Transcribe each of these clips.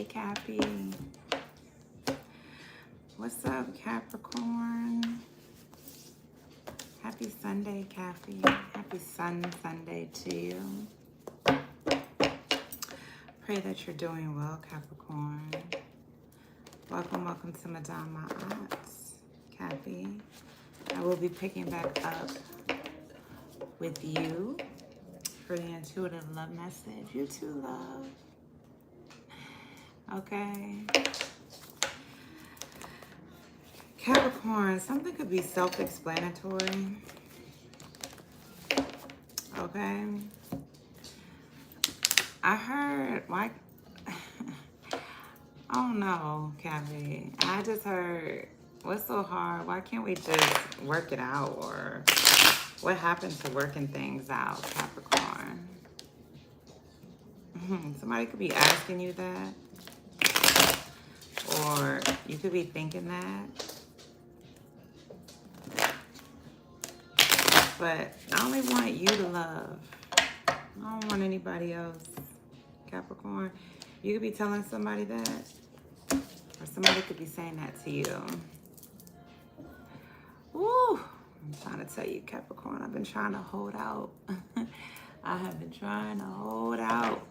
Hey, Cappy. What's up, Capricorn? Happy Sunday, Cappy. Happy Sunday to you. Pray that you're doing well, Capricorn. Welcome to Madame My Aunts, Cappy. I will be picking back up with you for the intuitive love message. You too, love. Okay. Capricorn, something could be self-explanatory. Okay. I heard, why? Oh no, Cappy. I just heard, what's so hard? Why can't we just work it out? Or what happened to working things out, Capricorn? Somebody could be asking you that. Or you could be thinking that. But I only want you to love. I don't want anybody else, Capricorn. You could be telling somebody that. Or somebody could be saying that to you. Woo! I'm trying to tell you, Capricorn, I've been trying to hold out. I have been trying to hold out.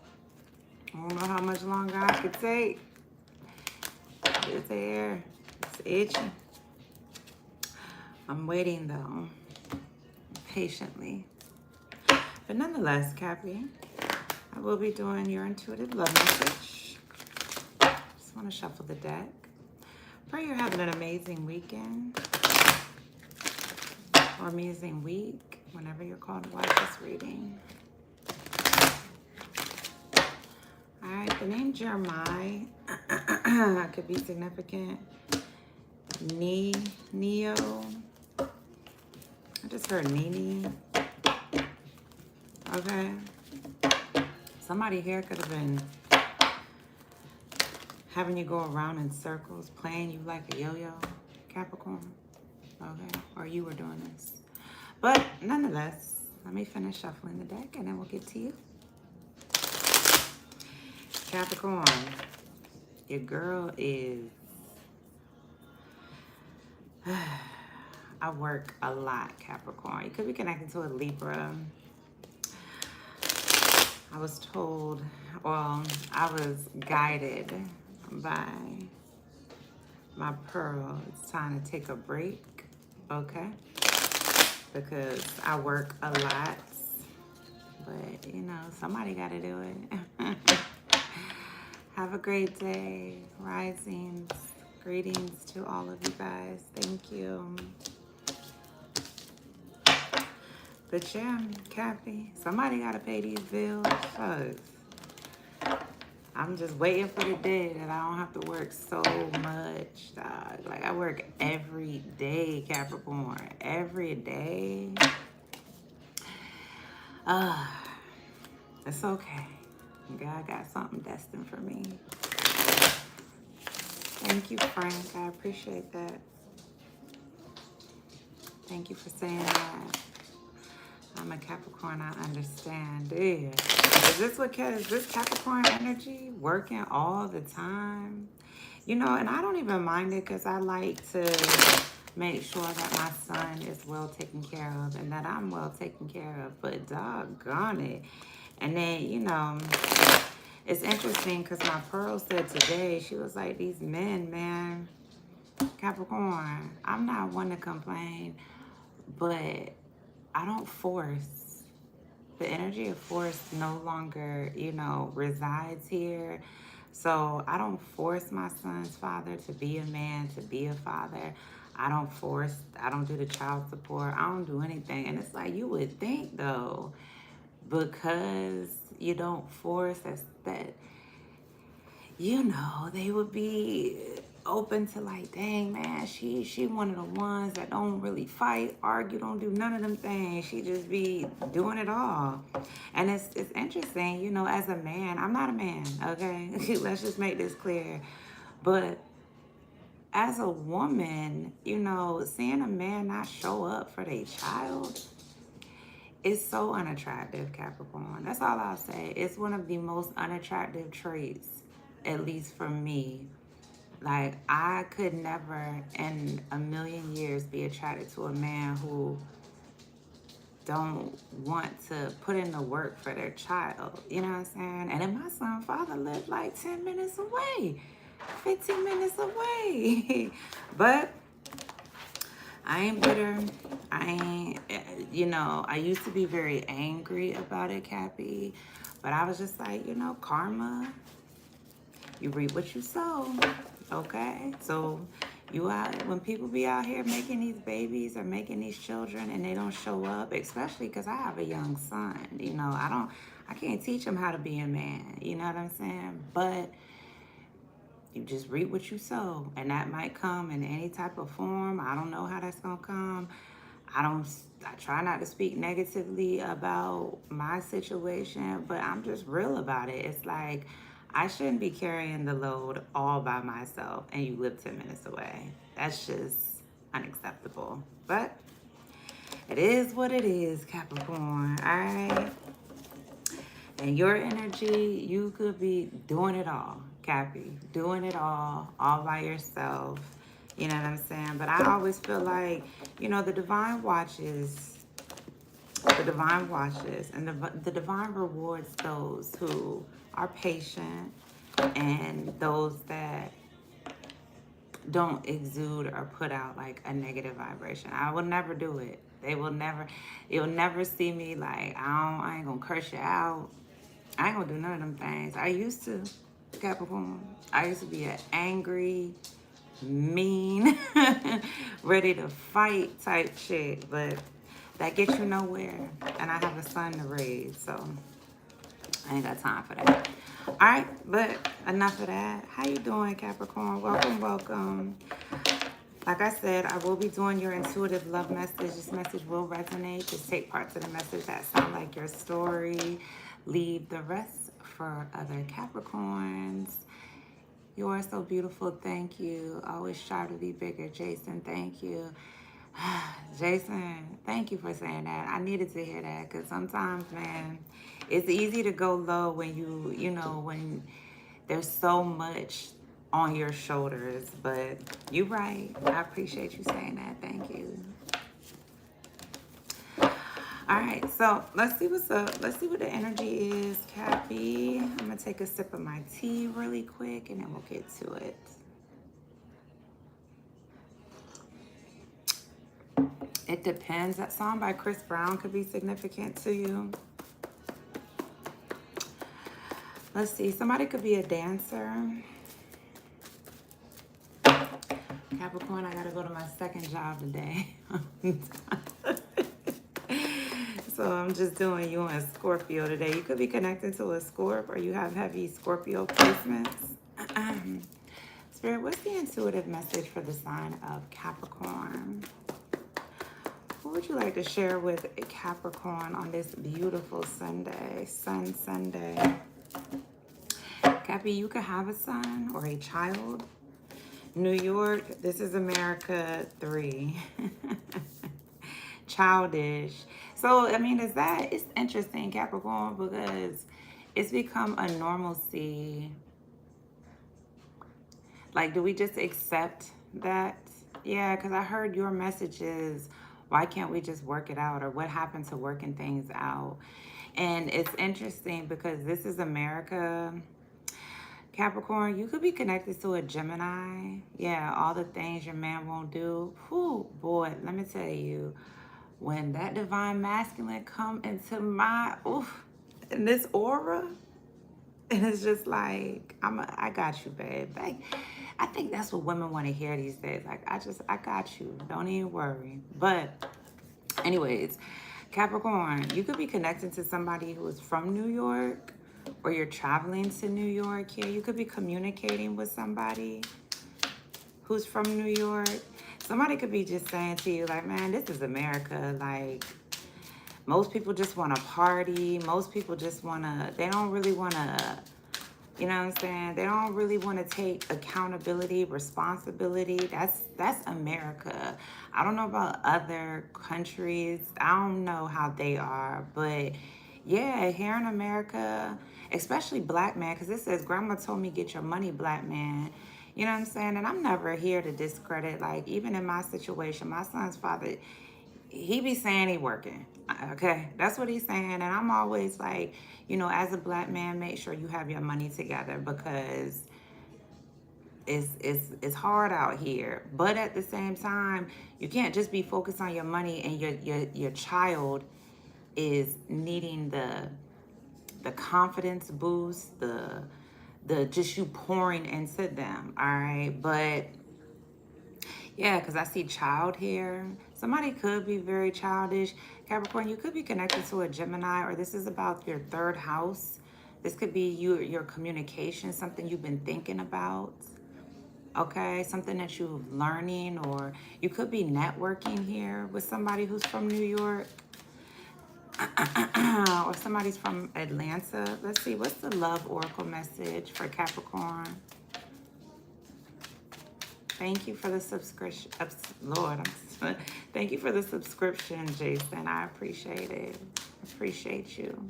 I don't know how much longer I could take. It's there. It's itchy. I'm waiting, though. Patiently. But nonetheless, Cappy, I will be doing your intuitive love message. Just want to shuffle the deck. Pray you're having an amazing weekend. Or amazing week, whenever you're called to watch this reading. Alright, the name Jeremiah could be significant. Neo. I just heard Nini. Okay. Somebody here could have been having you go around in circles, playing you like a yo-yo, Capricorn. Okay. Or you were doing this. But nonetheless, let me finish shuffling the deck and then we'll get to you. Capricorn, your girl is... I work a lot, Capricorn. You could be connected to a Libra. I was told, well, I was guided by my pearl. It's time to take a break, okay? Because I work a lot. But, you know, somebody got to do it. Have a great day, risings. Greetings to all of you guys. Thank you. But yeah, Cappy, somebody got to pay these bills. Shucks. I'm just waiting for the day that I don't have to work so much, dog. Like, I work every day, Capricorn. Every day. It's okay. God got something destined for me. Thank you, Frank. I appreciate that. Thank you for saying that. I'm a Capricorn, I understand. Yeah. Is this Capricorn energy working all the time? You know, and I don't even mind it because I like to make sure that my son is well taken care of and that I'm well taken care of. But doggone it. And then, you know, it's interesting because my pearl said today, she was like, these men, man, Capricorn, I'm not one to complain, but I don't force. The energy of force no longer, you know, resides here. So I don't force my son's father to be a man, to be a father. I don't do the child support. I don't do anything. And it's like, you would think, though, because you don't force that, you know, they would be open to like, dang, man, she one of the ones that don't really fight, argue, don't do none of them things. She just be doing it all. And it's interesting, you know, as a man, I'm not a man, okay? Let's just make this clear. But as a woman, you know, seeing a man not show up for their child is so unattractive, Capricorn. That's all I'll say. It's one of the most unattractive traits at least for me, like, I could never in a million years be attracted to a man who don't want to put in the work for their child. You know what I'm saying? And then my son's father lived like 10 minutes away, 15 minutes away. But I ain't bitter. I ain't, I used to be very angry about it, Cappy. But I was just like, karma, you reap what you sow. Okay? So when people be out here making these babies or making these children and they don't show up, especially because I have a young son, I can't teach him how to be a man. You know what I'm saying? But you just reap what you sow, and that might come in any type of form. I don't know how that's gonna come. I try not to speak negatively about my situation, but I'm just real about it. It's like, I shouldn't be carrying the load all by myself and you live 10 minutes away. That's just unacceptable. But it is what it is, Capricorn. All right. And your energy, you could be doing it all, Cappy. Doing it all by yourself. You know what I'm saying? But I always feel like, the divine watches, and the divine rewards those who are patient and those that don't exude or put out like a negative vibration. I will never do it. You'll never see me like, I ain't gonna curse you out. I ain't gonna do none of them things. I used to, Capricorn. I used to be an angry, mean, ready to fight type chick, but that gets you nowhere. And I have a son to raise, so I ain't got time for that. All right, but enough of that. How you doing, Capricorn? Welcome, welcome. Like I said, I will be doing your intuitive love message. This message will resonate. Just take parts of the message that sound like your story. Leave the rest for other Capricorns. You are so beautiful. Thank you. Always strive to be bigger. Jason, thank you. Jason, thank you for saying that. I needed to hear that because sometimes, man, it's easy to go low when when there's so much on your shoulders. But you're right. I appreciate you saying that. Thank you. All right, so let's see what's up. Let's see what the energy is, Cappy. I'm going to take a sip of my tea really quick, and then we'll get to it. It depends. That song by Chris Brown could be significant to you. Let's see. Somebody could be a dancer. Capricorn, I got to go to my second job today. So I'm just doing you and Scorpio today. You could be connected to a Scorp, or you have heavy Scorpio placements. Spirit, what's the intuitive message for the sign of Capricorn? What would you like to share with Capricorn on this beautiful Sunday, Sun Sunday? Cappy, you could have a son or a child. New York, this is America 3. Childish. So, I mean, it's interesting, Capricorn, because it's become a normalcy. Like, do we just accept that? Yeah, because I heard your messages, why can't we just work it out? Or what happened to working things out? And it's interesting because this is America. Capricorn, you could be connected to a Gemini. Yeah, all the things your man won't do. Whew, boy, let me tell you. When that divine masculine come into in this aura, and it's just like, I got you, babe. I think that's what women want to hear these days. Like, I got you. Don't even worry. But anyways, Capricorn, you could be connected to somebody who is from New York, or you're traveling to New York here. You could be communicating with somebody who's from New York. Somebody could be just saying to you, like, man, this is America. Like, most people just want to party. Most people just they don't really want to, you know what I'm saying? They don't really want to take accountability, responsibility. That's America. I don't know about other countries. I don't know how they are, but Yeah, here in America, especially black man, because it says, Grandma told me get your money, black man. You know what I'm saying? And I'm never here to discredit, like, even in my situation, my son's father, he be saying he working. Okay, that's what he's saying. And I'm always like, you know, as a black man, make sure you have your money together because it's hard out here. But at the same time, you can't just be focused on your money and your child is needing the confidence boost, the just you pouring into them. All right. But yeah, because I see child here. Somebody could be very childish. Capricorn, you could be connected to a Gemini, or this is about your third house. This could be your communication, something you've been thinking about. Okay, something that you're learning, or you could be networking here with somebody who's from New York. Or somebody's from Atlanta. Let's see, what's the love oracle message for Capricorn? Thank you for the subscription. Lord, thank you for the subscription, Jason. I appreciate it. Appreciate you.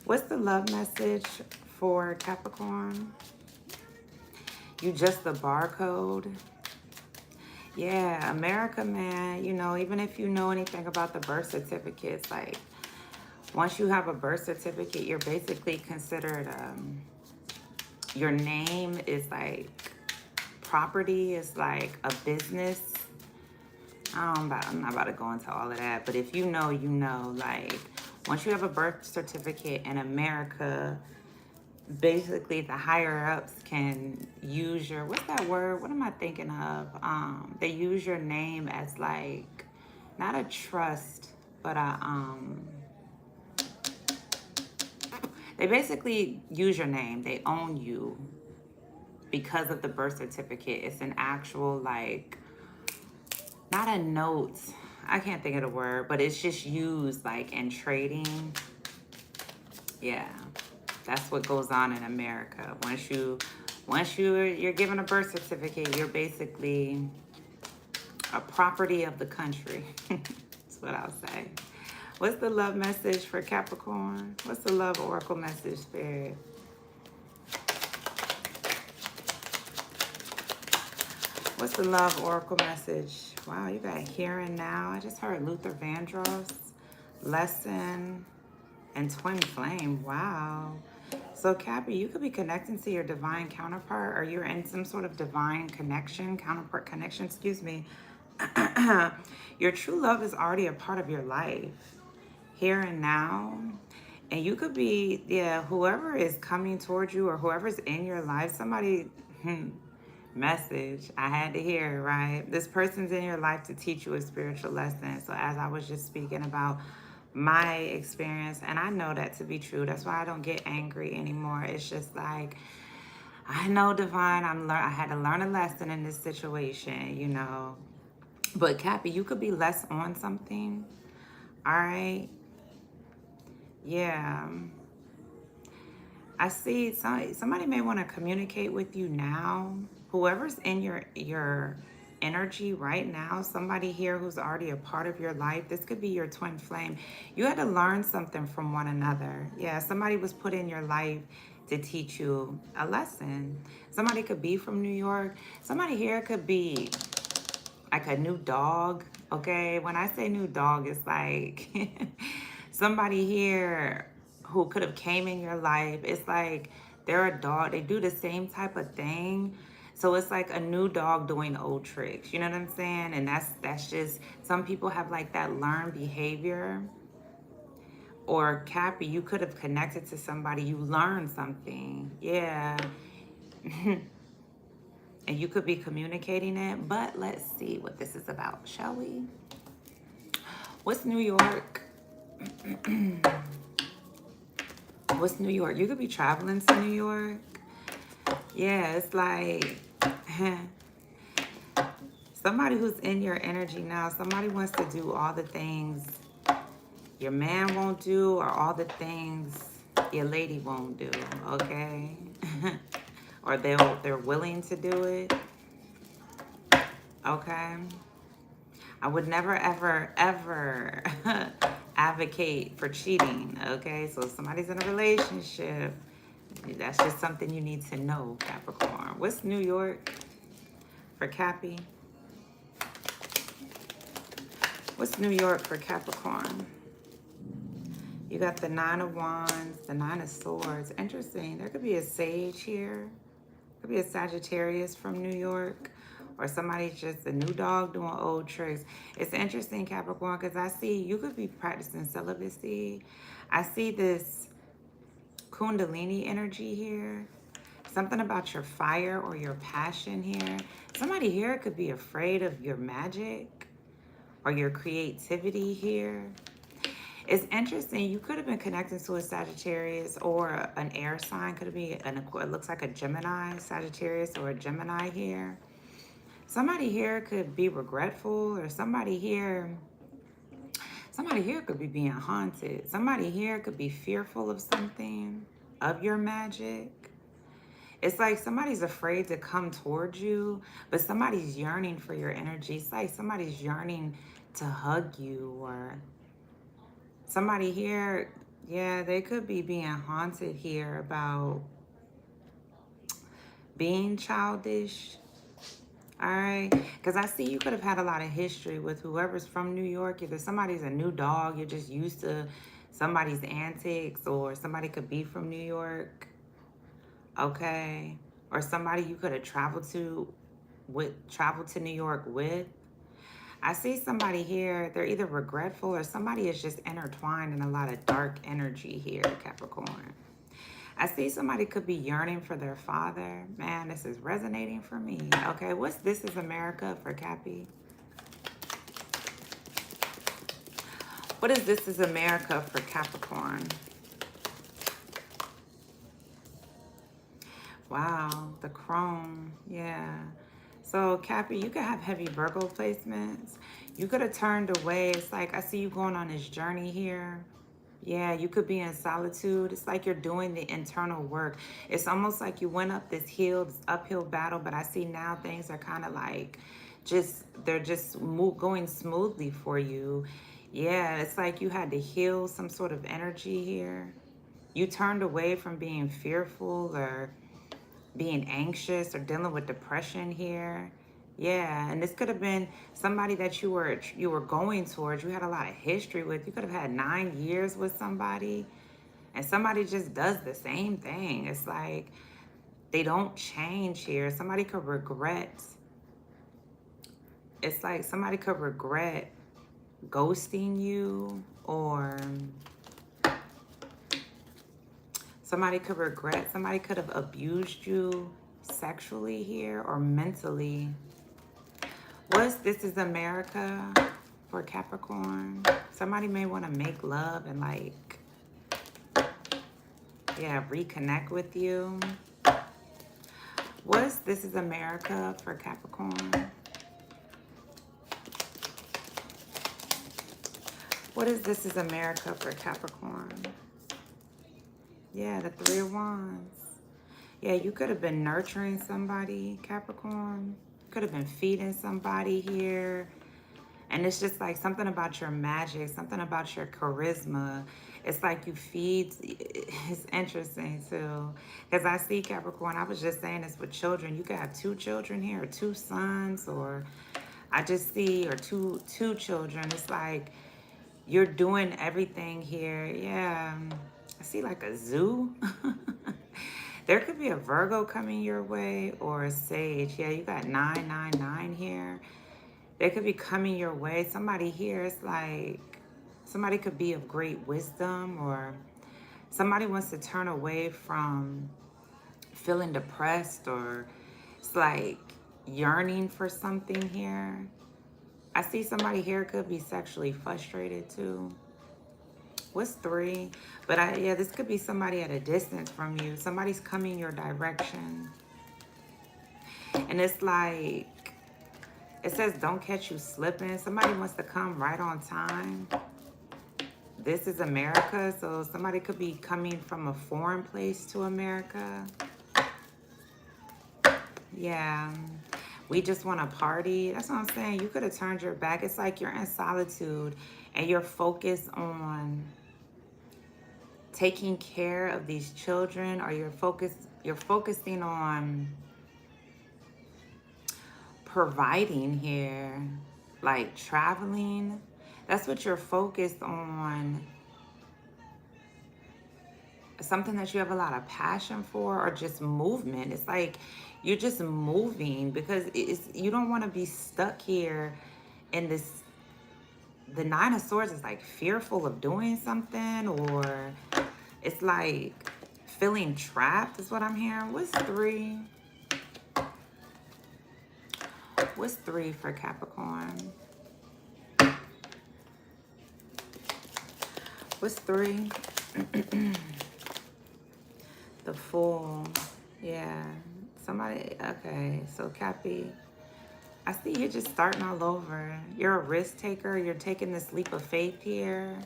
What's the love message for Capricorn? You just the barcode. Yeah, America, man, you know, even if you know anything about the birth certificates, like, once you have a birth certificate, you're basically considered, your name is like property, is like a business. I'm not about to go into all of that, but if you know, you know, like, once you have a birth certificate in America, basically the higher ups can use your, what's that word? What am I thinking of? They use your name as like, not a trust, but they basically use your name. They own you because of the birth certificate. It's an actual, like, not a note. I can't think of the word, but it's just used like in trading. Yeah. That's what goes on in America. Once you're given a birth certificate, you're basically a property of the country. That's what I'll say. What's the love message for Capricorn? What's the love oracle message, Spirit? What's the love oracle message? Wow, you got here and now. I just heard Luther Vandross, lesson, and twin flame. Wow. So Cappy, you could be connecting to your divine counterpart, or you're in some sort of divine connection, counterpart connection, excuse me. Your true love is already a part of your life, here and now. And you could be, yeah, whoever is coming towards you or whoever's in your life, somebody, message I had to hear, right? This person's in your life to teach you a spiritual lesson. So as I was just speaking about my experience, and I know that to be true, that's why I don't get angry anymore. It's just like, I know, divine, I had to learn a lesson in this situation, you know. But Cappy, you could be less on something. All right. Yeah. I see somebody may want to communicate with you now. Whoever's in your energy right now, somebody here who's already a part of your life, this could be your twin flame. You had to learn something from one another. Yeah, somebody was put in your life to teach you a lesson. Somebody could be from New York. Somebody here could be like a new dog. Okay, when I say new dog, it's like somebody here who could have came in your life. It's like they're a dog. They do the same type of thing. So it's like a new dog doing old tricks. You know what I'm saying? And that's just, some people have like that learned behavior. Or Cappy, you could have connected to somebody. You learned something. Yeah. And you could be communicating it. But let's see what this is about, shall we? What's New York? What's New York? You could be traveling to New York. Yeah, it's like somebody who's in your energy now. Somebody wants to do all the things your man won't do, or all the things your lady won't do, okay? Or they're willing to do it, okay? I would never, ever, ever advocate for cheating, okay? So if somebody's in a relationship, that's just something you need to know, Capricorn. What's New York for Cappy? What's New York for Capricorn? You got the Nine of Wands, the Nine of Swords. Interesting. There could be a sage here. Could be a Sagittarius from New York. Or somebody's just a new dog doing old tricks. It's interesting, Capricorn, because I see you could be practicing celibacy. I see this Kundalini energy here. Something about your fire or your passion here. Somebody here could be afraid of your magic or your creativity here. It's interesting. You could have been connected to a Sagittarius or an air sign. Could be it looks like a Gemini, Sagittarius or a Gemini here. Somebody here could be regretful, or somebody here could be being haunted. Somebody here could be fearful of something, of your magic. It's like somebody's afraid to come towards you, but somebody's yearning for your energy. It's like somebody's yearning to hug you, or somebody here, yeah, they could be being haunted here about being childish. All right, because I see you could have had a lot of history with whoever's from New York. Either somebody's a new dog, you're just used to somebody's antics, or somebody could be from New York, okay? Or somebody you could have traveled to New York with. I see somebody here, they're either regretful or somebody is just intertwined in a lot of dark energy here, Capricorn. I see somebody could be yearning for their father. Man, this is resonating for me. Okay, what's This Is America for Cappy? What is This Is America for Capricorn? Wow, the Chrome, yeah. So, Cappy, you could have heavy Virgo placements. You could have turned away. It's like I see you going on this journey here. Yeah, you could be in solitude. It's like you're doing the internal work. It's almost like you went up this hill, this uphill battle, but I see now things are kind of like they're just going smoothly for you. Yeah, it's like you had to heal some sort of energy here. You turned away from being fearful or being anxious or dealing with depression here. Yeah, and this could have been somebody that you were going towards. You had a lot of history with. You could have had 9 years with somebody, and somebody just does the same thing. It's like they don't change here. Somebody could regret. It's like somebody could regret ghosting you, or somebody could regret. Somebody could have abused you sexually here or mentally. What's This Is America for Capricorn? Somebody may want to make love and like, yeah, reconnect with you. What's This Is America for Capricorn? What is This Is America for Capricorn? Yeah, the Three of Wands. Yeah, you could have been nurturing somebody, Capricorn. Could have been feeding somebody here. And it's just like something about your magic, something about your charisma. It's like you feed. It's interesting too. Because I see, Capricorn, I was just saying this with children. You could have 2 children here, or 2 sons, or I just see, or two children. It's like you're doing everything here. Yeah, I see like a zoo. There could be a Virgo coming your way, or a Sage. Yeah, you got 999 here. They could be coming your way. Somebody here, it's like somebody could be of great wisdom, or somebody wants to turn away from feeling depressed, or it's like yearning for something here. I see somebody here could be sexually frustrated too. What's 3? But yeah, this could be somebody at a distance from you. Somebody's coming your direction. And it's like, it says don't catch you slipping. Somebody wants to come right on time. This is America, so somebody could be coming from a foreign place to America. Yeah. We just want to party. That's what I'm saying. You could have turned your back. It's like you're in solitude and you're focused on taking care of these children, or you're focusing on providing here, like traveling. That's what you're focused on. Something that you have a lot of passion for, or just movement. It's like you're just moving because you don't want to be stuck here in this. The Nine of Swords is like fearful of doing something, or it's like feeling trapped is what I'm hearing. What's 3? What's 3 for Capricorn? What's 3? The Fool. Yeah. Somebody, okay. So Cappy, I see you're just starting all over. You're a risk taker. You're taking this leap of faith here.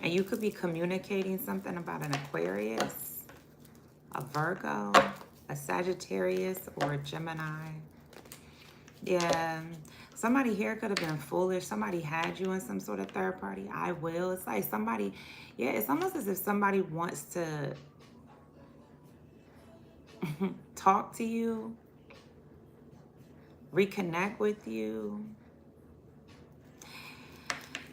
And you could be communicating something about an Aquarius, a Virgo, a Sagittarius, or a Gemini. Yeah. Somebody here could have been foolish. Somebody had you in some sort of third party. I will. It's like somebody, yeah, it's almost as if somebody wants to talk to you, reconnect with you.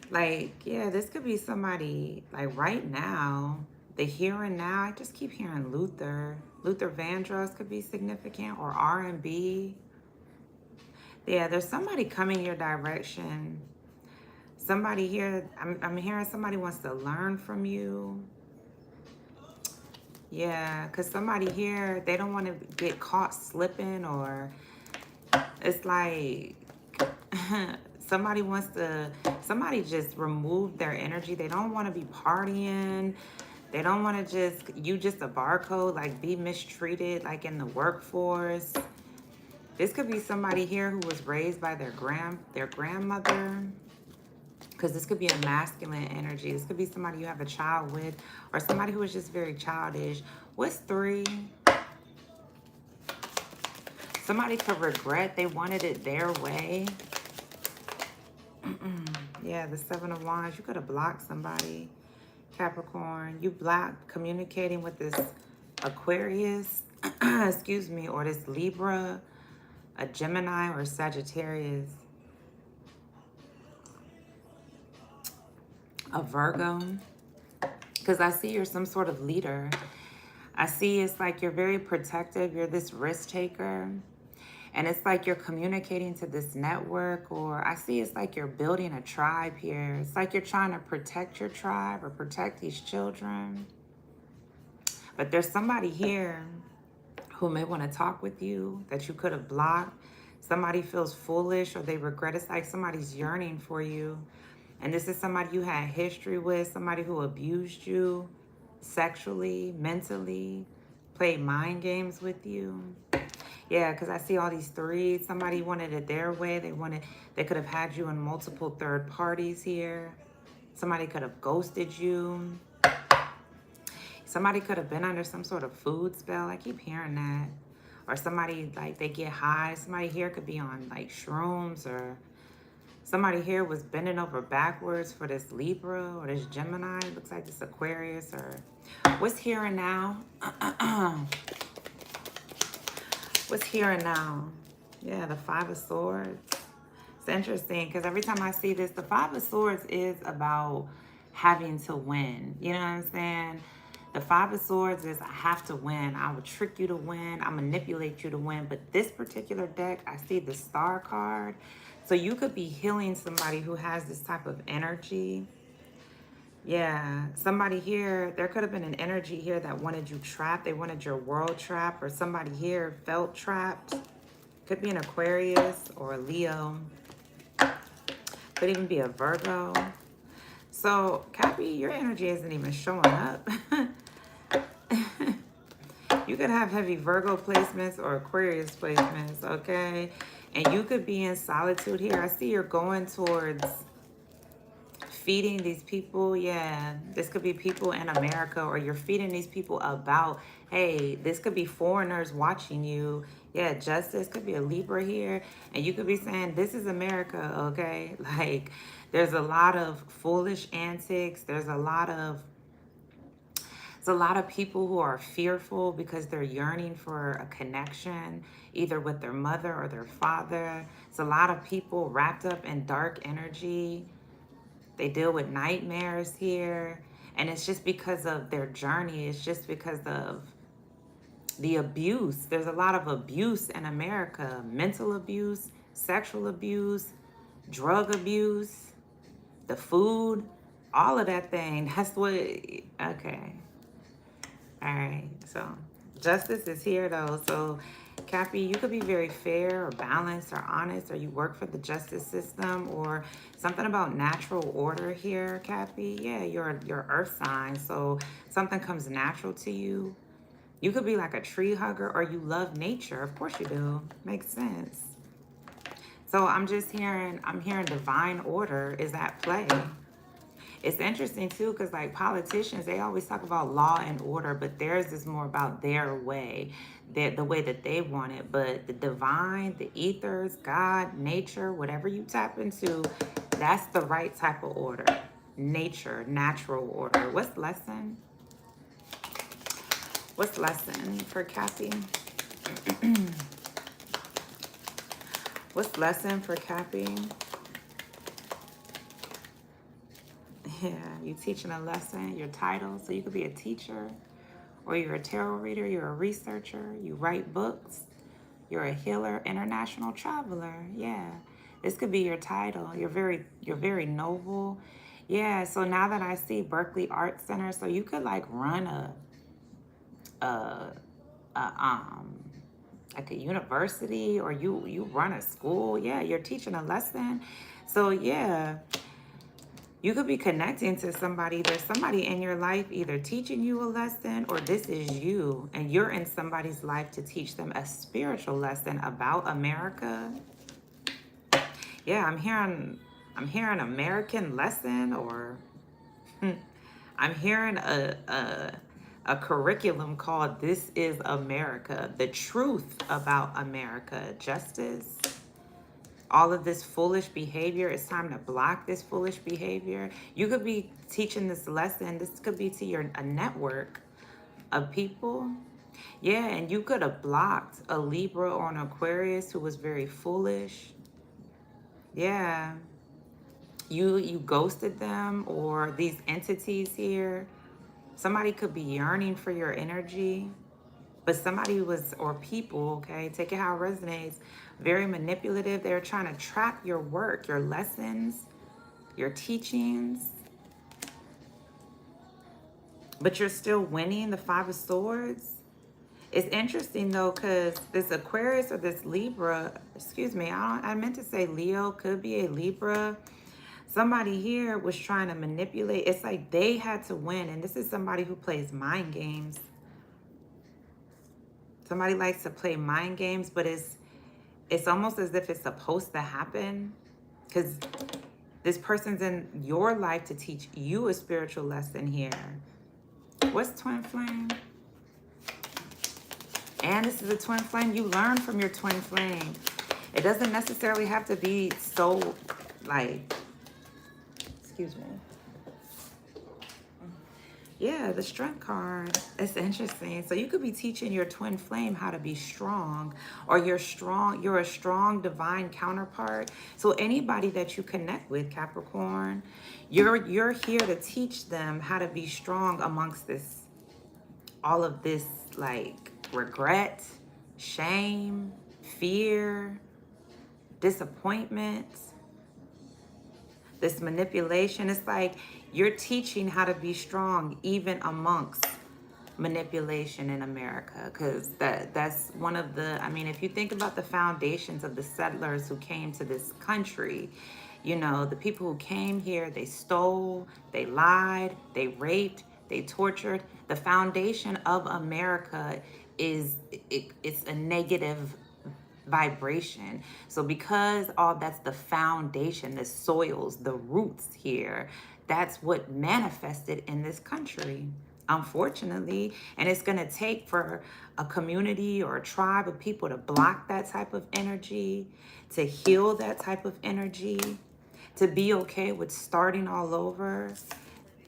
Like, yeah, this could be somebody, like right now, the here and now. I just keep hearing Luther. Luther Vandross could be significant, or R&B. Yeah, there's somebody coming your direction. Somebody here, I'm hearing somebody wants to learn from you. Yeah, because somebody here, they don't want to get caught slipping, or it's like somebody just remove their energy. They don't want to be partying. They don't want to you just a barcode, like be mistreated, like in the workforce. This could be somebody here who was raised by their grandmother. Because this could be a masculine energy. This could be somebody you have a child with, or somebody who is just very childish. What's 3? Somebody could regret they wanted it their way. Yeah, the 7 of Wands. You could have blocked somebody, Capricorn. You blocked communicating with this Aquarius, excuse me, or this Libra, a Gemini, or Sagittarius. A Virgo, because I see you're some sort of leader. I see it's like you're very protective. You're this risk taker, and it's like you're communicating to this network, or I see it's like you're building a tribe here. It's like you're trying to protect your tribe or protect these children. But there's somebody here who may want to talk with you that you could have blocked. Somebody feels foolish, or they regret. It's like somebody's yearning for you. And this is somebody you had history with, somebody who abused you sexually, mentally, played mind games with you. Yeah, because I see all these 3s. Somebody wanted it their way. They could have had you in multiple third parties here. Somebody could have ghosted you. Somebody could have been under some sort of food spell. I keep hearing that. Or somebody, like, they get high. Somebody here could be on, like, shrooms, or somebody here was bending over backwards for this Libra or this Gemini. It looks like this Aquarius. Or what's here and now? What's here and now? Yeah, the 5 of Swords. It's interesting because every time I see this, the 5 of Swords is about having to win. You know what I'm saying? The 5 of Swords is I have to win. I will trick you to win. I manipulate you to win. But this particular deck, I see the Star card. So you could be healing somebody who has this type of energy. Yeah, somebody here, there could have been an energy here that wanted you trapped. They wanted your world trapped, or somebody here felt trapped. Could be an Aquarius or a Leo. Could even be a Virgo. So, Cappy, your energy isn't even showing up. You could have heavy Virgo placements or Aquarius placements, okay? And you could be in solitude here. I see you're going towards feeding these people. Yeah, this could be people in America, or you're feeding these people about, hey, this could be foreigners watching you. Yeah, justice could be a Libra here, and you could be saying, this is America, okay? Like, there's a lot of foolish antics. There's a lot of people who are fearful because they're yearning for a connection, either with their mother or their father. It's a lot of people wrapped up in dark energy. They deal with nightmares here. And it's just because of their journey. It's just because of the abuse. There's a lot of abuse in America. Mental abuse, sexual abuse, drug abuse, the food, all of that thing. That's what, okay. All right, so justice is here though. So Cappy, you could be very fair or balanced or honest, or you work for the justice system, or something about natural order here, Cappy. Yeah, you're earth sign, so something comes natural to you. You could be like a tree hugger, or you love nature. Of course you do. Makes sense. So I'm hearing divine order is at play. It's interesting too, because like politicians, they always talk about law and order, but theirs is more about their way, the way that they want it. But the divine, the ethers, God, nature, whatever you tap into, that's the right type of order. Nature, natural order. What's lesson? What's lesson for Cappy? What's lesson for Cappy? Yeah, you teaching a lesson, your title. So you could be a teacher, or you're a tarot reader, you're a researcher, you write books, you're a healer, international traveler. Yeah, this could be your title. You're very noble. Yeah, so now that I see Berkeley Art Center, so you could like run a like a university, or you run a school. Yeah, you're teaching a lesson. So yeah, you could be connecting to somebody. There's somebody in your life either teaching you a lesson, or this is you and you're in somebody's life to teach them a spiritual lesson about America. Yeah, I'm hearing American lesson, or I'm hearing a curriculum called This is America, the truth about America, justice. All of this foolish behavior, it's time to block this foolish behavior. You could be teaching this lesson. This could be to a network of people. Yeah, and you could have blocked a Libra or an Aquarius who was very foolish. Yeah. You ghosted them, or these entities here. Somebody could be yearning for your energy. But somebody was, or people, okay, take it how it resonates, very manipulative. They're trying to trap your work, your lessons, your teachings. But you're still winning the Five of Swords. It's interesting though, because this Aquarius or this Libra, excuse me, I meant to say Leo, could be a Libra. Somebody here was trying to manipulate. It's like they had to win. And this is somebody who plays mind games. Somebody likes to play mind games, but it's almost as if it's supposed to happen, because this person's in your life to teach you a spiritual lesson here. What's twin flame? And this is a twin flame. You learn from your twin flame. It doesn't necessarily have to be so like, excuse me. Yeah, the strength card. It's interesting. So you could be teaching your twin flame how to be strong, or you're a strong divine counterpart. So anybody that you connect with, Capricorn, you're here to teach them how to be strong amongst all of this like regret, shame, fear, disappointment, this manipulation. It's like you're teaching how to be strong even amongst manipulation in America, because that's one of the, I mean, if you think about the foundations of the settlers who came to this country, you know, the people who came here, they stole, they lied, they raped, they tortured. The foundation of America it's a negative vibration. So because all that's the foundation, the soils, the roots here, that's what manifested in this country, unfortunately. And it's going to take for a community or a tribe of people to block that type of energy, to heal that type of energy, to be okay with starting all over,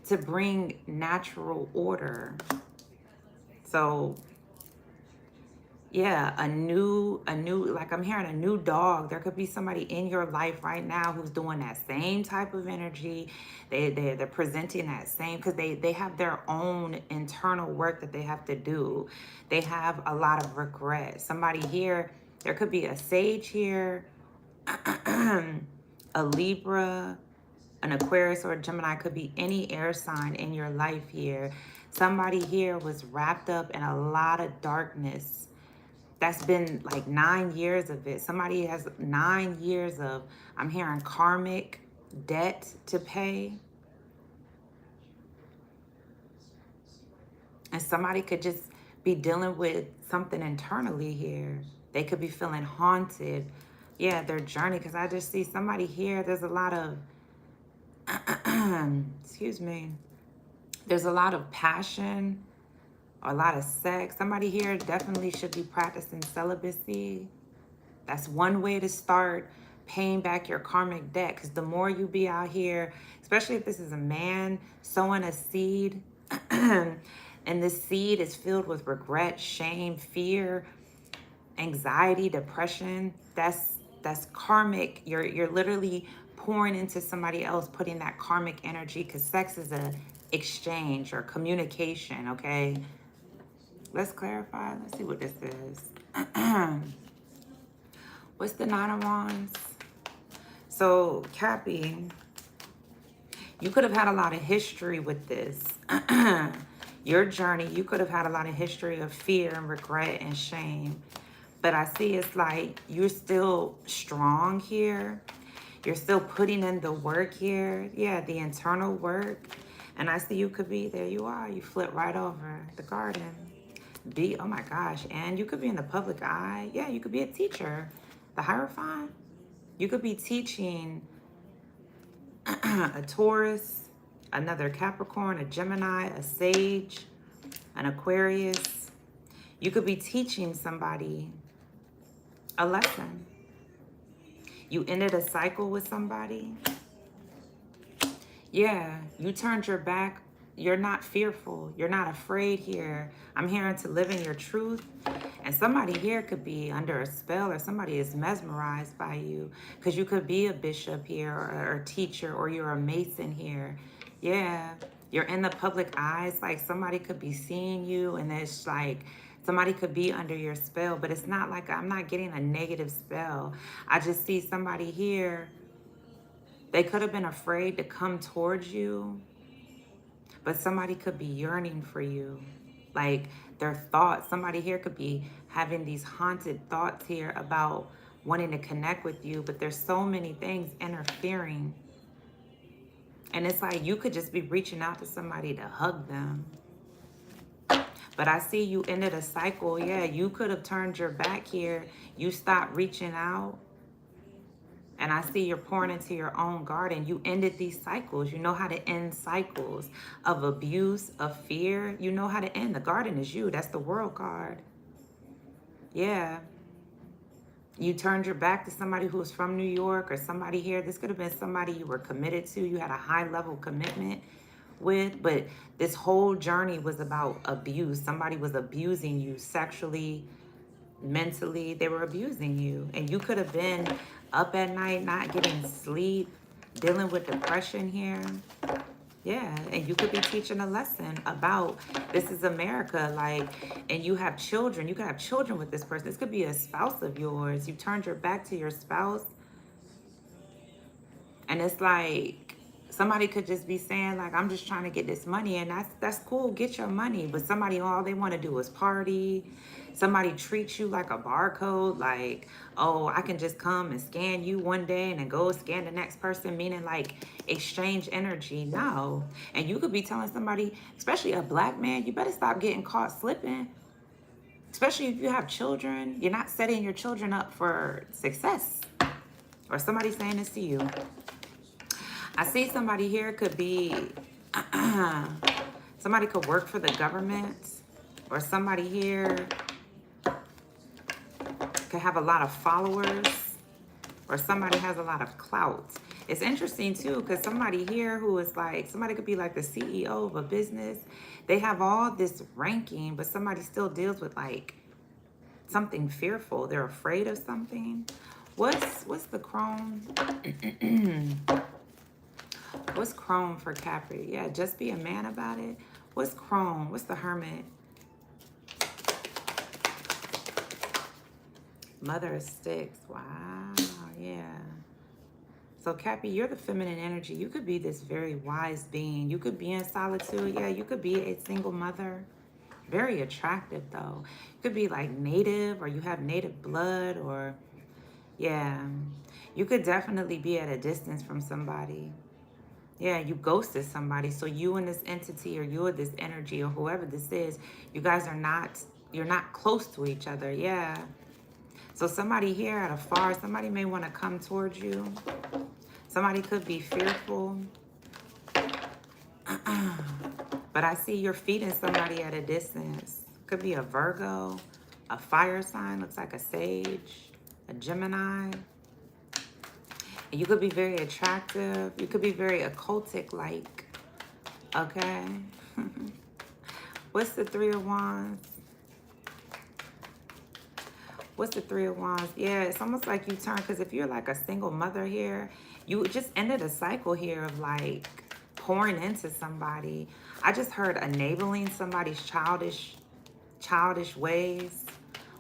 to bring natural order. So yeah, like I'm hearing a new dog. There could be somebody in your life right now who's doing that same type of energy. They're presenting that same, because they have their own internal work that they have to do. They have a lot of regret. Somebody here, there could be a sage here, a Libra, an Aquarius, or a Gemini. Could be any air sign in your life here. Somebody here was wrapped up in a lot of darkness. That's been like 9 years of it. Somebody has 9 years of, I'm hearing, karmic debt to pay. And somebody could just be dealing with something internally here. They could be feeling haunted. Yeah, their journey. Because I just see somebody here, there's a lot of, excuse me, there's a lot of passion, a lot of sex. Somebody here definitely should be practicing celibacy. That's one way to start paying back your karmic debt. Because the more you be out here, especially if this is a man sowing a seed, and this seed is filled with regret, shame, fear, anxiety, depression, that's karmic. You're literally pouring into somebody else, putting that karmic energy, because sex is a exchange or communication, okay? Let's clarify. Let's see what this is. What's the Nine of Wands? So, Cappy, you could have had a lot of history with this. Your journey, you could have had a lot of history of fear and regret and shame. But I see it's like you're still strong here. You're still putting in the work here. Yeah, the internal work. And I see you could be, there you are. You flip right over the garden. Oh my gosh. And you could be in the public eye. Yeah, you could be a teacher. The Hierophant. You could be teaching a Taurus, another Capricorn, a Gemini, a Sage, an Aquarius. You could be teaching somebody a lesson. You ended a cycle with somebody. Yeah, you turned your back. You're not fearful. You're not afraid here. I'm hearing to live in your truth. And somebody here could be under a spell, or somebody is mesmerized by you, because you could be a bishop here, or a teacher, or you're a mason here. Yeah, you're in the public eye. It's like somebody could be seeing you, and it's like somebody could be under your spell. But it's not like, I'm not getting a negative spell. I just see somebody here. They could have been afraid to come towards you, but somebody could be yearning for you. Like their thoughts, somebody here could be having these haunted thoughts here about wanting to connect with you, but there's so many things interfering. And it's like you could just be reaching out to somebody to hug them. But I see you ended a cycle. Yeah, you could have turned your back here. You stopped reaching out. And I see you're pouring into your own garden. You ended these cycles. You know how to end cycles of abuse, of fear. You know how to end. The garden is you. That's the World card. Yeah. You turned your back to somebody who was from New York, or somebody here. This could have been somebody you were committed to. You had a high level commitment with. But this whole journey was about abuse. Somebody was abusing you sexually, mentally. They were abusing you. And you could have been up at night, not getting sleep, dealing with depression here. Yeah, and you could be teaching a lesson about this is America, like, and you have children. You could have children with this person. This could be a spouse of yours. You turned your back to your spouse, and it's like somebody could just be saying, like, I'm just trying to get this money, and that's cool. Get your money, but somebody, all they want to do is party. Somebody treats you like a barcode, like, oh, I can just come and scan you one day and then go scan the next person, meaning like exchange energy. No. And you could be telling somebody, especially a black man, you better stop getting caught slipping. Especially if you have children, you're not setting your children up for success. Or somebody saying this to you. I see somebody here could be, somebody could work for the government, or somebody here could have a lot of followers, or somebody has a lot of clout. It's interesting too, because somebody here who is like, somebody could be like the CEO of a business. They have all this ranking, but somebody still deals with like something fearful. They're afraid of something. What's the chrome? What's chrome for Capri? Yeah, just be a man about it. What's chrome? What's the hermit? Mother of sticks. Wow, yeah. So Cappy, you're the feminine energy. You could be this very wise being. You could be in solitude. Yeah, you could be a single mother. Very attractive though. You could be like native, or you have native blood, or yeah. You could definitely be at a distance from somebody. Yeah, you ghosted somebody. So you and this entity, or you and this energy, or whoever this is, you guys are not, you're not close to each other. Yeah. So somebody here at afar, somebody may want to come towards you. Somebody could be fearful. But I see you're feeding somebody at a distance. Could be a Virgo, a fire sign, looks like a sage, a Gemini. And you could be very attractive. You could be very occultic-like. Okay. What's the Three of Wands? What's the Three of Wands? Yeah, it's almost like you turn, because if you're like a single mother here, you just ended a cycle here of like pouring into somebody. I just heard enabling somebody's childish ways.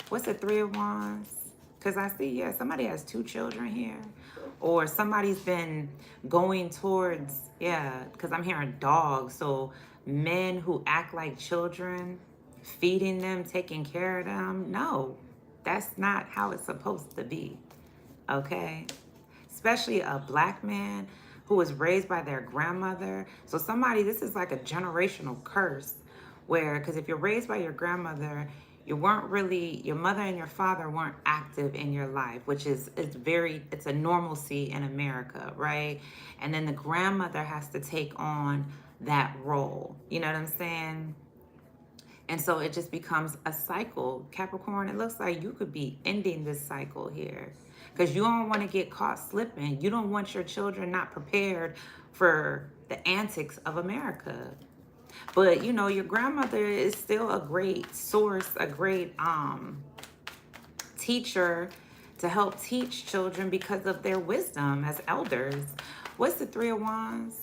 What's the Three of Wands? Because I see, yeah, somebody has 2 children here. Or somebody's been going towards, yeah, because I'm hearing dogs. So men who act like children, feeding them, taking care of them. No, that's not how it's supposed to be. Okay? Especially a black man who was raised by their grandmother. So somebody, this is like a generational curse where, because if you're raised by your grandmother, you weren't really, your mother and your father weren't active in your life, which is, it's a normalcy in America, right? And then the grandmother has to take on that role. You know what I'm saying? And so it just becomes a cycle. Capricorn, it looks like you could be ending this cycle here because you don't want to get caught slipping. You don't want your children not prepared for the antics of America. But, you know, your grandmother is still a great source, a great teacher to help teach children because of their wisdom as elders. What's the Three of Wands?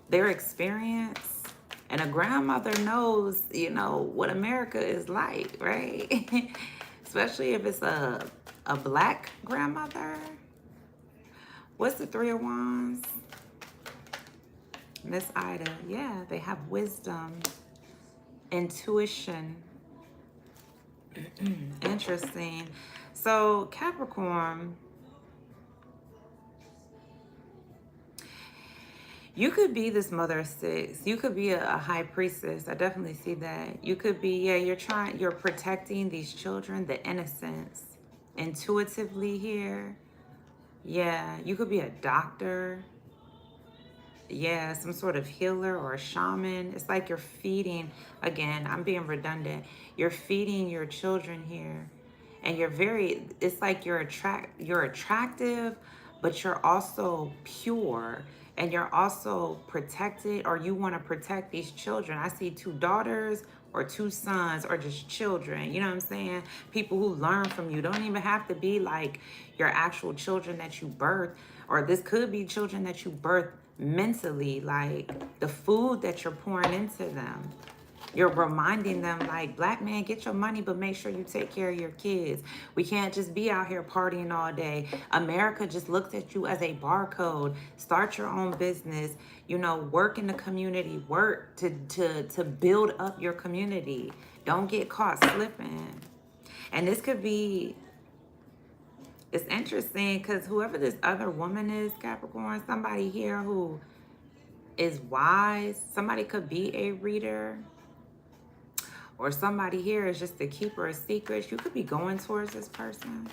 Their experience. And a grandmother knows, you know, what America is like, right? Especially if it's a black grandmother. What's the Three of Wands? Miss Ida, yeah, they have wisdom, intuition. Interesting. So Capricorn, you could be this mother of 6. You could be a high priestess. I definitely see that. You could be, yeah, you're protecting these children, the innocence, intuitively here. Yeah, you could be a doctor. Yeah, some sort of healer or a shaman. It's like you're feeding, again, I'm being redundant. You're feeding your children here. And it's like you're attractive, but you're also pure. And you're also protected, or you want to protect these children. I see 2 daughters or 2 sons, or just children. You know what I'm saying? People who learn from you. Don't even have to be like your actual children that you birth, or this could be children that you birth mentally, like the food that you're pouring into them. You're reminding them, like, black man, get your money, but make sure you take care of your kids. We can't just be out here partying all day. America just looks at you as a barcode. Start your own business. You know, work in the community. Work to build up your community. Don't get caught slipping. And this could be, it's interesting because whoever this other woman is, Capricorn, somebody here who is wise, somebody could be a reader. Or somebody here is just the keeper of secrets. You could be going towards this person.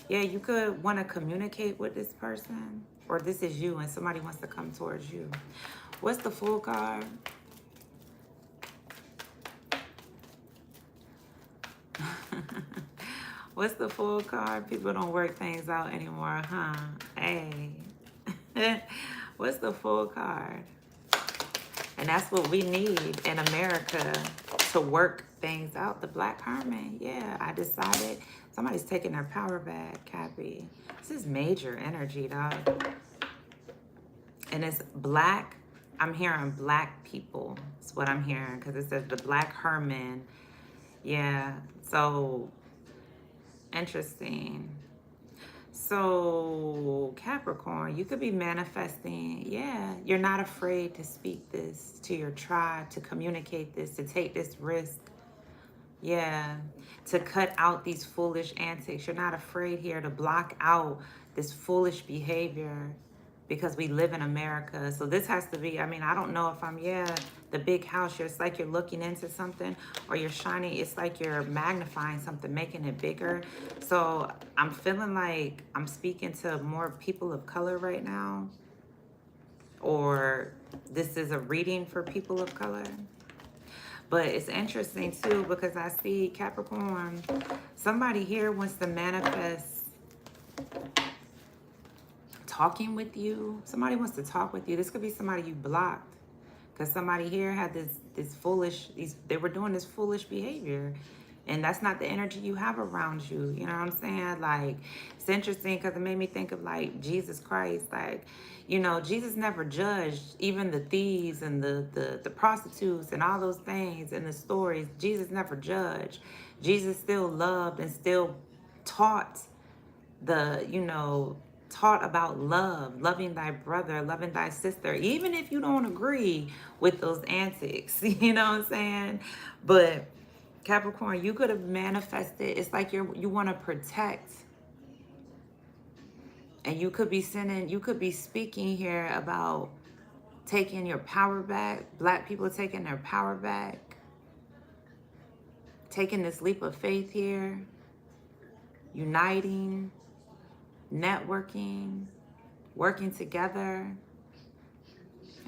Yeah, you could want to communicate with this person. or this is you and somebody wants to come towards you. What's the Fool card? What's the Fool card? People don't work things out anymore, huh? Hey. What's the Fool card? And that's what we need in America, to work things out. The Black Hermit. Yeah, I decided. Somebody's taking their power back, Cappy. This is major energy, dog. And it's black. I'm hearing black people. That's what I'm hearing, because it says the Black Hermit. Yeah, so interesting. So Capricorn, you could be manifesting. Yeah, you're not afraid to speak this to your tribe, to communicate this, to take this risk. Yeah, to cut out these foolish antics. You're not afraid here to block out this foolish behavior, because we live in America. So this has to be, I mean, I don't know if I'm, yeah, the big house. It's like you're looking into something, or you're shining. It's like you're magnifying something, making it bigger. So I'm feeling like I'm speaking to more people of color right now, or this is a reading for people of color. But it's interesting too, because I see Capricorn, somebody here wants to manifest talking with you. Somebody wants to talk with you. This could be somebody you blocked, because somebody here had this foolish, they were doing this foolish behavior, and that's not the energy you have around you. You know what I'm saying? Like, it's interesting because it made me think of like Jesus Christ. Like, you know, Jesus never judged even the thieves and the prostitutes and all those things in the stories. Jesus never judged. Jesus still loved and still taught taught about love, loving thy brother, loving thy sister, even if you don't agree with those antics, you know what I'm saying? But Capricorn, you could have manifested. It's like you want to protect, and you could be speaking here about taking your power back, black people taking their power back, taking this leap of faith here, uniting, networking, working together.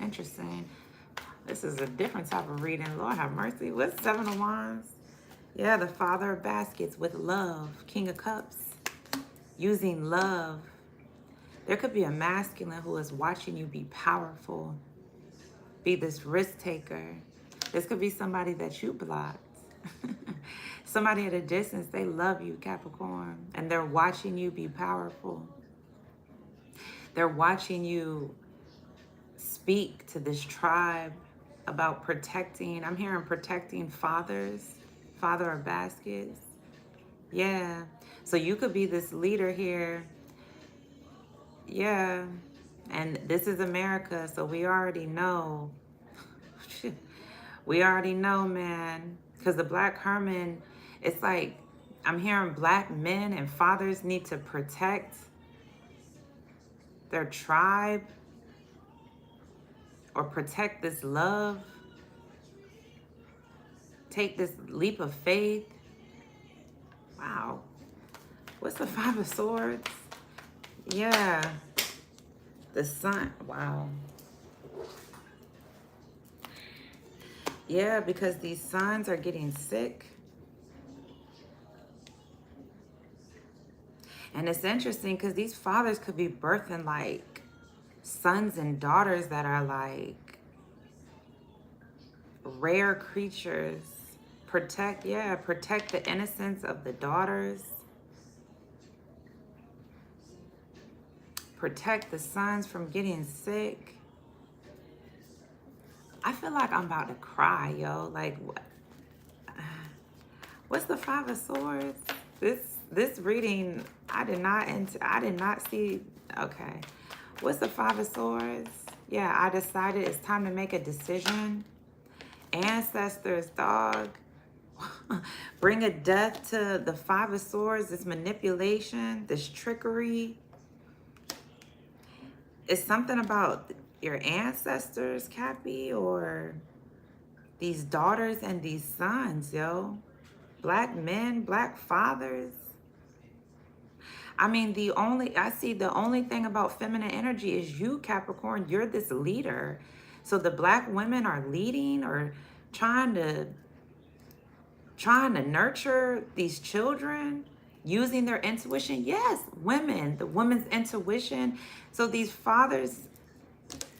Interesting. This is a different type of reading. Lord have mercy. What's Seven of Wands? Yeah, the Father of Baskets with love. King of Cups. Using love. There could be a masculine who is watching you be powerful. Be this risk taker. This could be somebody that you blocked. Somebody at a distance, they love you, Capricorn, and they're watching you be powerful. They're watching you speak to this tribe about protecting. I'm hearing protecting fathers, Father of Baskets. Yeah. So you could be this leader here. Yeah. And this is America, so we already know. We already know, man. Because the Black Hermit, it's like I'm hearing black men and fathers need to protect their tribe or protect this love. Take this leap of faith. Wow. What's the Five of Swords? Yeah. The Sun. Wow. Yeah, because these sons are getting sick. And it's interesting because these fathers could be birthing like sons and daughters that are like rare creatures. Protect the innocence of the daughters. Protect the sons from getting sick. I feel like I'm about to cry, yo. Like, what's the Five of Swords? This reading, I did not see. Okay, what's the Five of Swords? Yeah, I decided it's time to make a decision. Ancestors, dog. Bring a death to the Five of Swords. This manipulation, this trickery. It's something about your ancestors, Cappy, or these daughters and these sons, yo. Black men, black fathers. I mean, the only thing about feminine energy is you, Capricorn. You're this leader. So the black women are leading or trying to nurture these children using their intuition. Yes, women, the woman's intuition. So these fathers,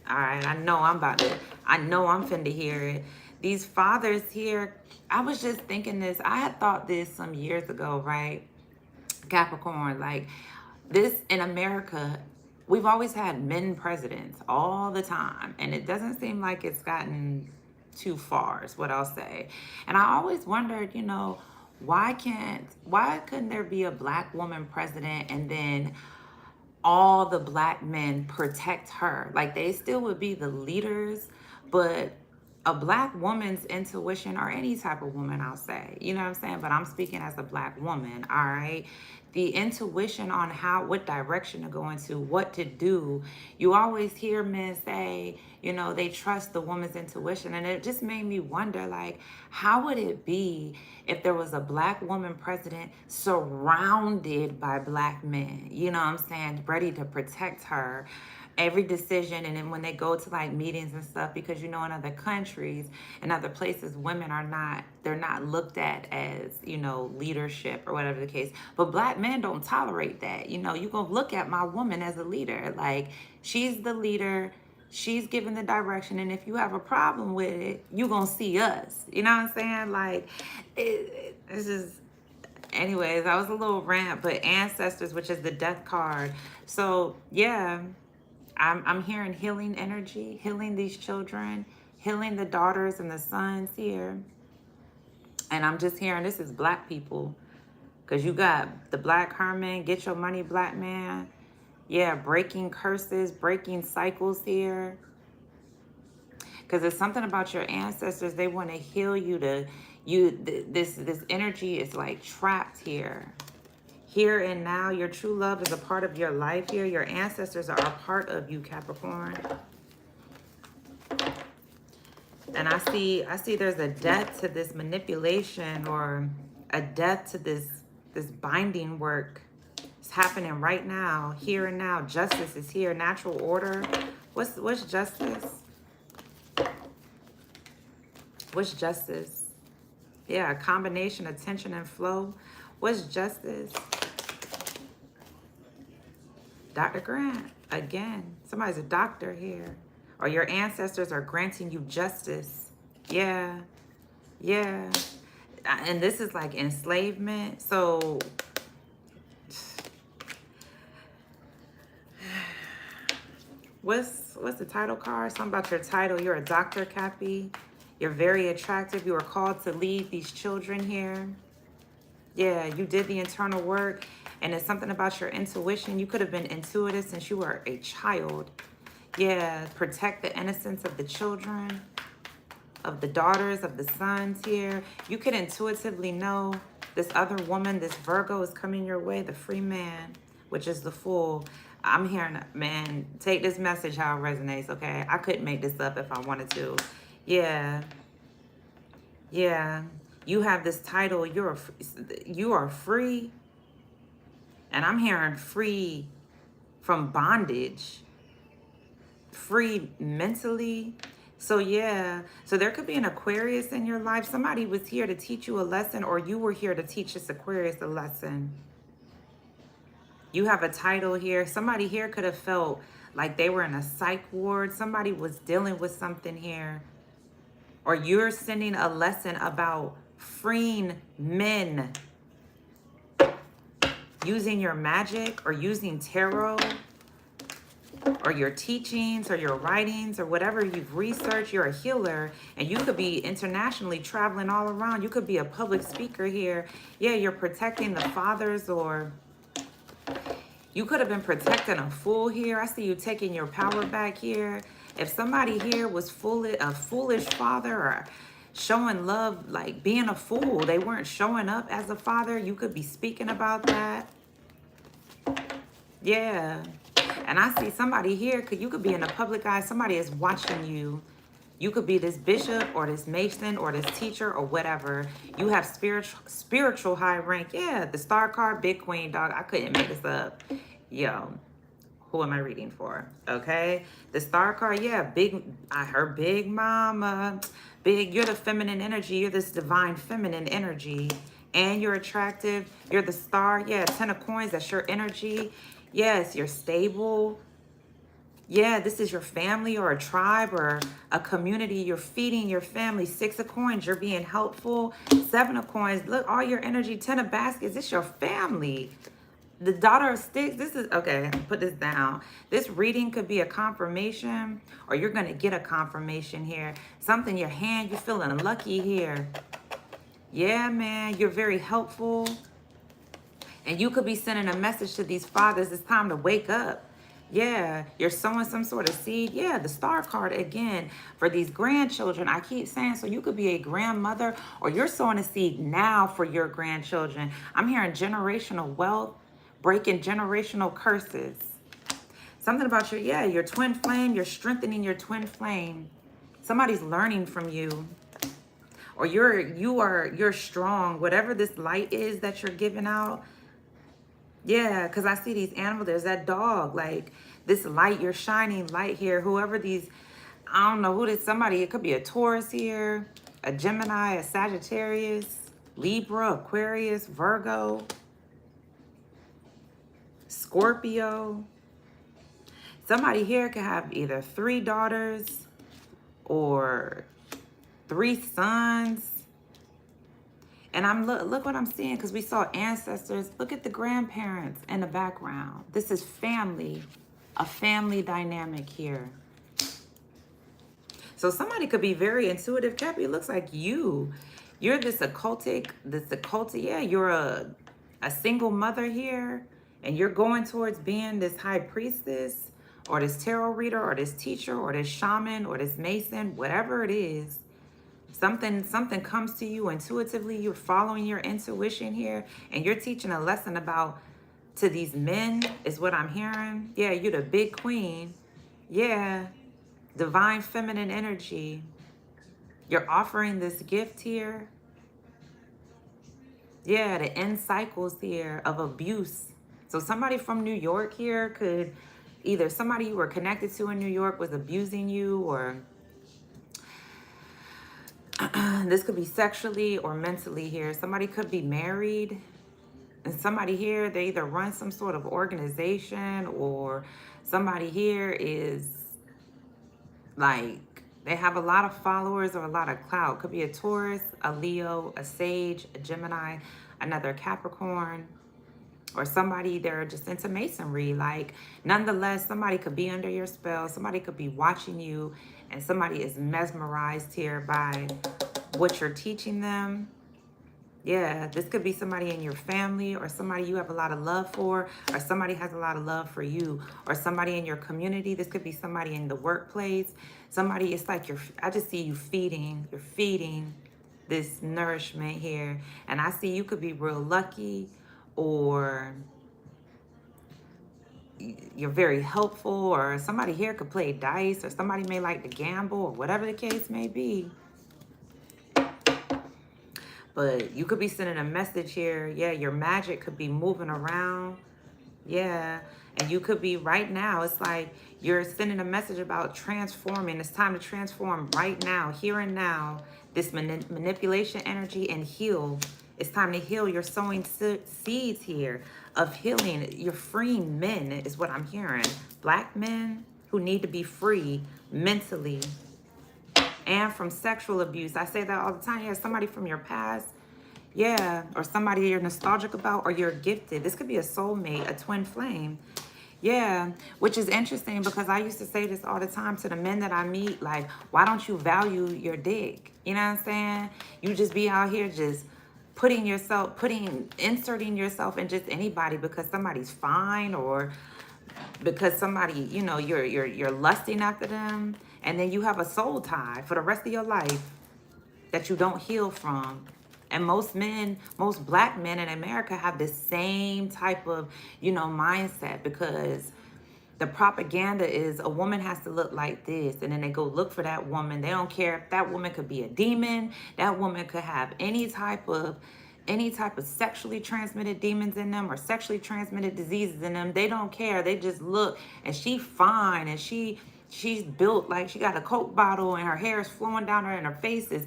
all right, I know I'm finna hear it. These fathers here, I was just thinking this. I had thought this some years ago, right? Capricorn, like this in America, we've always had men presidents all the time, and it doesn't seem like it's gotten too far, is what I'll say. And I always wondered, why couldn't there be a black woman president and then all the black men protect her? Like they still would be the leaders, but a black woman's intuition, or any type of woman, I'll say, you know what I'm saying? But I'm speaking as a black woman, all right? The intuition on what direction to go into, what to do. You always hear men say, they trust the woman's intuition. And it just made me wonder, like, how would it be if there was a black woman president surrounded by black men, you know what I'm saying, ready to protect her? Every decision, and then when they go to like meetings and stuff, because in other countries and other places, women they're not looked at as leadership or whatever the case, but black men don't tolerate that. You're gonna look at my woman as a leader, like she's the leader, she's giving the direction, and if you have a problem with it, you gonna see us, you know what I'm saying? Like it's just, anyways, that was a little rant. But ancestors, which is the death card, so yeah, I'm hearing healing energy, healing these children, healing the daughters and the sons here. And I'm just hearing, this is black people, because you got the black hermit, get your money, black man. Yeah, breaking curses, breaking cycles here. Because it's something about your ancestors, they want to heal you this energy is like trapped here. Here and now, your true love is a part of your life here. Your ancestors are a part of you, Capricorn. And I see there's a death to this manipulation, or a death to this binding work. It's happening right now, here and now. Justice is here, natural order. What's justice? What's justice? Yeah, a combination of tension and flow. What's justice? Dr. Grant, again, somebody's a doctor here. Or your ancestors are granting you justice. Yeah, yeah. And this is like enslavement. So, what's the title card? Something about your title. You're a doctor, Cappy. You're very attractive. You are called to lead these children here. Yeah, you did the internal work. And it's something about your intuition. You could have been intuitive since you were a child. Yeah, protect the innocence of the children, of the daughters, of the sons here. You could intuitively know this other woman, this Virgo, is coming your way, the free man, which is the Fool. I'm hearing, man, take this message how it resonates, okay? I couldn't make this up if I wanted to. Yeah. Yeah. You have this title. You are free. And I'm hearing free from bondage, free mentally. So yeah, so there could be an Aquarius in your life. Somebody was here to teach you a lesson, or you were here to teach this Aquarius a lesson. You have a title here. Somebody here could have felt like they were in a psych ward. Somebody was dealing with something here. Or you're sending a lesson about freeing men, using your magic or using tarot or your teachings or your writings or whatever you've researched. You're a healer, and you could be internationally traveling all around. You could be a public speaker here. Yeah, you're protecting the fathers, or you could have been protecting a fool here. I see you taking your power back here. If somebody here was a foolish father, or showing love, like being a fool, they weren't showing up as a father, you could be speaking about that. Yeah. And I see somebody here, you could be in the public eye. Somebody is watching you. You could be this bishop or this mason or this teacher or whatever. You have spiritual high rank. Yeah, the star card, big queen, dog. I couldn't make this up. Yo, who am I reading for? Okay. The star card, yeah, big. I heard big mama. Big, you're the feminine energy. You're this divine feminine energy. And you're attractive. You're the star. Yeah, 10 of coins, that's your energy. Yes, you're stable. Yeah, this is your family or a tribe or a community. You're feeding your family. 6 of coins, you're being helpful. 7 of coins, look, all your energy. 10 of baskets, this is your family. The daughter of sticks, this is, okay, put this down. This reading could be a confirmation, or you're going to get a confirmation here. Something your hand, you're feeling lucky here. Yeah, man, you're very helpful. And you could be sending a message to these fathers. It's time to wake up. Yeah, you're sowing some sort of seed. Yeah, the star card again for these grandchildren. I keep saying, so you could be a grandmother or you're sowing a seed now for your grandchildren. I'm hearing generational wealth, breaking generational curses. Something about your twin flame. You're strengthening your twin flame. Somebody's learning from you. Or you're strong. Whatever this light is that you're giving out. Yeah, because I see these animals. There's that dog. Like this light, you're shining light here. Whoever these, I don't know who this, somebody, it could be a Taurus here, a Gemini, a Sagittarius, Libra, Aquarius, Virgo, Scorpio. Somebody here could have either 3 daughters or 3 sons. And I'm look what I'm seeing, because we saw ancestors. Look at the grandparents in the background. This is family, a family dynamic here. So somebody could be very intuitive. Cappy, it looks like you're this occultic, yeah, you're a single mother here, and you're going towards being this high priestess or this tarot reader or this teacher or this shaman or this mason, whatever it is. Something comes to you intuitively. You're following your intuition here, and you're teaching a lesson to these men is what I'm hearing. Yeah, you're the big queen. Yeah, divine feminine energy. You're offering this gift here. Yeah, the end cycles here of abuse. So somebody from New York here could, either somebody you were connected to in New York was abusing you, or this could be sexually or mentally here. Somebody could be married. And somebody here, they either run some sort of organization, or somebody here is like, they have a lot of followers or a lot of clout. Could be a Taurus, a Leo, a Sage, a Gemini, another Capricorn, or somebody, they're just into masonry. Like, nonetheless, somebody could be under your spell. Somebody could be watching you, and somebody is mesmerized here by what you're teaching them. Yeah, this could be somebody in your family, or somebody you have a lot of love for, or somebody has a lot of love for you, or somebody in your community. This could be somebody in the workplace. Somebody, it's like I just see you feeding. You're feeding this nourishment here. And I see you could be real lucky, or you're very helpful, or somebody here could play dice, or somebody may like to gamble, or whatever the case may be. But you could be sending a message here. Yeah, your magic could be moving around. Yeah, and you could be right now. It's like you're sending a message about transforming. It's time to transform right now, here and now. This manipulation energy, and heal. It's time to heal. You're sowing seeds here of healing. You're freeing men is what I'm hearing. Black men who need to be free mentally and from sexual abuse. I say that all the time. Yeah, somebody from your past. Yeah, or somebody you're nostalgic about, or you're gifted. This could be a soulmate, a twin flame. Yeah, which is interesting, because I used to say this all the time to the men that I meet, like, why don't you value your dick? You know what I'm saying? You just be out here just inserting yourself in just anybody because somebody's fine, or because somebody, you know, you're lusting after them, and then you have a soul tie for the rest of your life that you don't heal from. And most black men in America have the same type of, you know, mindset, because The propaganda is a woman has to look like this, and then they go look for that woman. They don't care if that woman could be a demon. That woman could have any type of sexually transmitted demons in them or sexually transmitted diseases in them. They don't care. They just look, and she fine, and she's built like she got a Coke bottle, and her hair is flowing down her, and her face is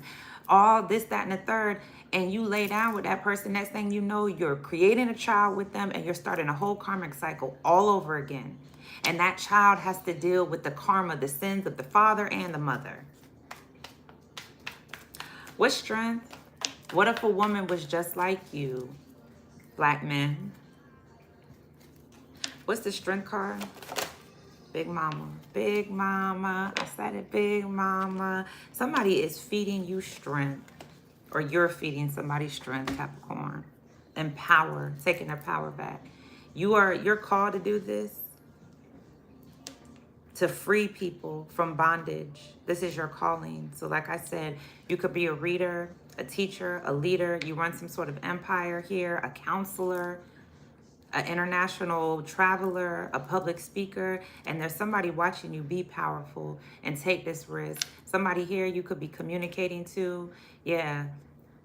all this, that, and the third. And you lay down with that person, next thing you know, you're creating a child with them, and you're starting a whole karmic cycle all over again. And that child has to deal with the karma, the sins of the father and the mother. What strength? What if a woman was just like you, black men? What's the strength card? Big mama. Big mama. I said it, big mama. Somebody is feeding you strength. Or you're feeding somebody strength, Capricorn. And power. Taking their power back. You're called to do this. To free people from bondage. This is your calling. So like I said, you could be a reader, a teacher, a leader. You run some sort of empire here, a counselor, an international traveler, a public speaker, and there's somebody watching you be powerful and take this risk. Somebody here you could be communicating to. Yeah.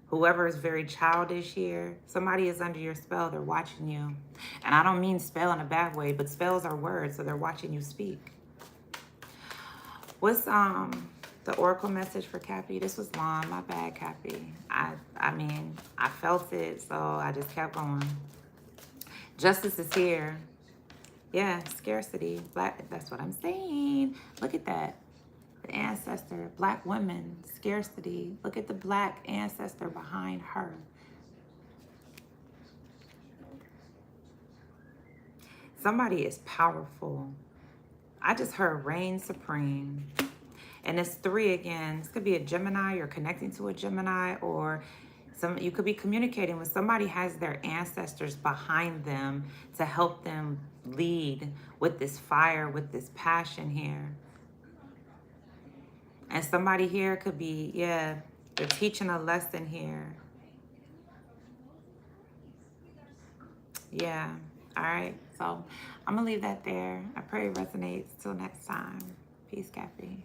Whoever is very childish here, somebody is under your spell. They're watching you. And I don't mean spell in a bad way, but spells are words, so they're watching you speak. What's the oracle message for Cappy? This was long. My bad, Cappy. I mean, I felt it, so I just kept going. Justice is here. Yeah, scarcity. Black. That's what I'm saying. Look at that. The ancestor, black women, scarcity. Look at the black ancestor behind her. Somebody is powerful. I just heard reign supreme. And it's 3 again. This could be a Gemini. You're connecting to a Gemini, or you could be communicating with somebody has their ancestors behind them to help them lead with this fire, with this passion here. And somebody here could be, yeah, they're teaching a lesson here. Yeah. All right. So I'm going to leave that there. I pray it resonates. Till next time. Peace, Cappy.